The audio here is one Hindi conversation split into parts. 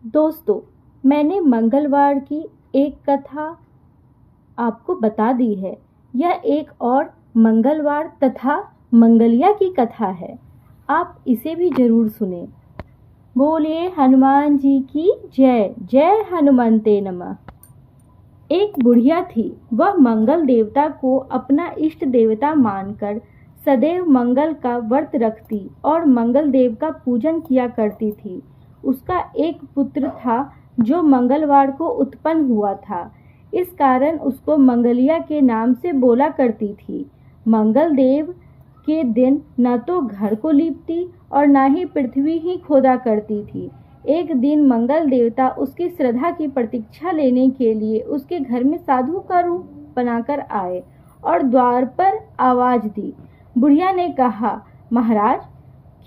दोस्तों, मैंने मंगलवार की एक कथा आपको बता दी है। यह एक और मंगलवार तथा मंगलिया की कथा है। आप इसे भी जरूर सुने। बोलिए हनुमान जी की जय। जय हनुमते नमः। एक बुढ़िया थी। वह मंगल देवता को अपना इष्ट देवता मानकर सदैव मंगल का व्रत रखती और मंगल देव का पूजन किया करती थी। उसका एक पुत्र था जो मंगलवार को उत्पन्न हुआ था। इस कारण उसको मंगलिया के नाम से बोला करती थी। मंगल देव के दिन न तो घर को लीपती और न ही पृथ्वी ही खोदा करती थी। एक दिन मंगल देवता उसकी श्रद्धा की प्रतीक्षा लेने के लिए उसके घर में साधु का रूप बनाकर आए और द्वार पर आवाज दी। बुढ़िया ने कहा, महाराज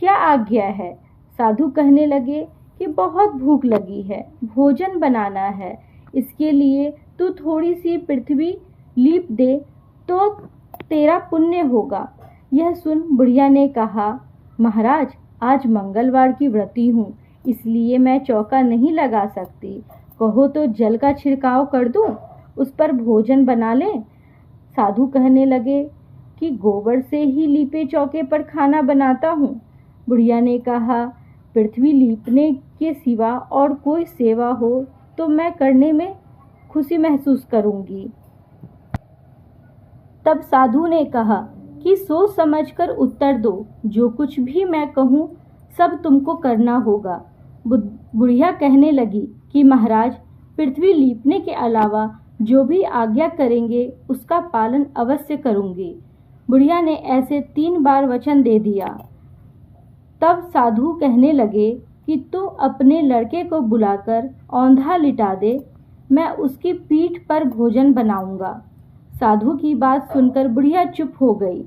क्या आज्ञा है? साधु कहने लगे कि बहुत भूख लगी है, भोजन बनाना है। इसके लिए तू थोड़ी सी पृथ्वी लीप दे तो तेरा पुण्य होगा। यह सुन बुढ़िया ने कहा, महाराज आज मंगलवार की व्रती हूँ, इसलिए मैं चौका नहीं लगा सकती। कहो तो जल का छिड़काव कर दूं, उस पर भोजन बना लें। साधु कहने लगे कि गोबर से ही लीपे चौके पर खाना बनाता हूँ। बुढ़िया ने कहा, पृथ्वी लीपने के सिवा और कोई सेवा हो तो मैं करने में खुशी महसूस करूंगी। तब साधु ने कहा कि सोच समझकर उत्तर दो, जो कुछ भी मैं कहूँ सब तुमको करना होगा। बुढ़िया कहने लगी कि महाराज पृथ्वी लीपने के अलावा जो भी आज्ञा करेंगे उसका पालन अवश्य करूंगी। बुढ़िया ने ऐसे 3 बार वचन दे दिया। तब साधु कहने लगे कि तू अपने लड़के को बुलाकर औंधा लिटा दे, मैं उसकी पीठ पर भोजन बनाऊंगा। साधु की बात सुनकर बुढ़िया चुप हो गई।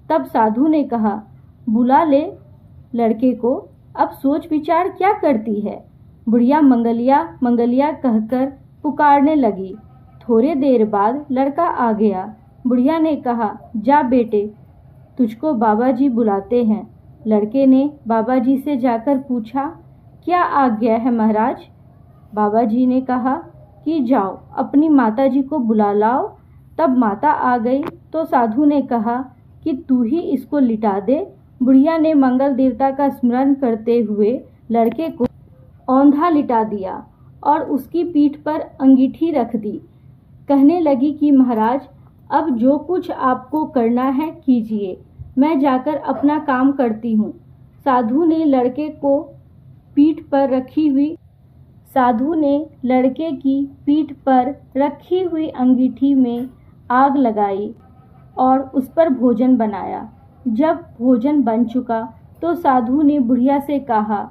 तब साधु ने कहा, बुला ले लड़के को, अब सोच विचार क्या करती है? बुढ़िया मंगलिया मंगलिया कहकर पुकारने लगी। थोड़े देर बाद लड़का आ गया। बुढ़िया ने कहा, जा बेटे, तुझको बाबा जी बुलाते हैं। लड़के ने बाबा जी से जाकर पूछा, क्या आज्ञा है महाराज? बाबा जी ने कहा कि जाओ अपनी माता जी को बुला लाओ। तब माता आ गई तो साधु ने कहा कि तू ही इसको लिटा दे। बुढ़िया ने मंगल देवता का स्मरण करते हुए लड़के को औंधा लिटा दिया और उसकी पीठ पर अंगीठी रख दी। कहने लगी कि महाराज अब जो कुछ आपको करना है कीजिए, मैं जाकर अपना काम करती हूँ। साधु ने लड़के की पीठ पर रखी हुई अंगीठी में आग लगाई और उस पर भोजन बनाया। जब भोजन बन चुका तो साधु ने बुढ़िया से कहा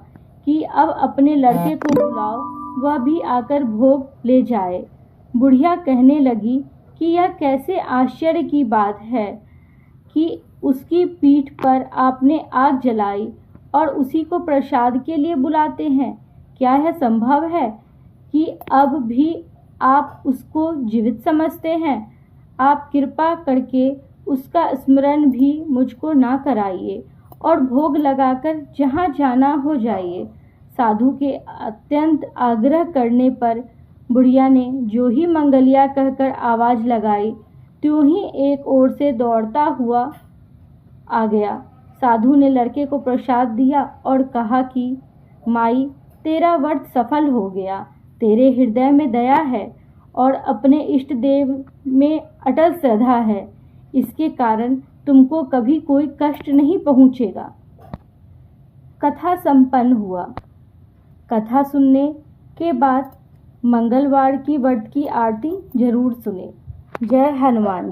कि अब अपने लड़के को बुलाओ, वह भी आकर भोग ले जाए। बुढ़िया कहने लगी कि यह कैसे आश्चर्य की बात है कि उसकी पीठ पर आपने आग जलाई और उसी को प्रसाद के लिए बुलाते हैं। क्या यह संभव है कि अब भी आप उसको जीवित समझते हैं? आप कृपा करके उसका स्मरण भी मुझको ना कराइए और भोग लगाकर जहाँ जाना हो जाइए। साधु के अत्यंत आग्रह करने पर बुढ़िया ने जो ही मंगलिया कहकर आवाज लगाई, त्यों ही एक ओर से दौड़ता हुआ आ गया। साधु ने लड़के को प्रसाद दिया और कहा कि माई, तेरा व्रत सफल हो गया। तेरे हृदय में दया है और अपने इष्ट देव में अटल श्रद्धा है। इसके कारण तुमको कभी कोई कष्ट नहीं पहुंचेगा। कथा संपन्न हुआ। कथा सुनने के बाद मंगलवार की व्रत की आरती जरूर सुने। जय हनुमान।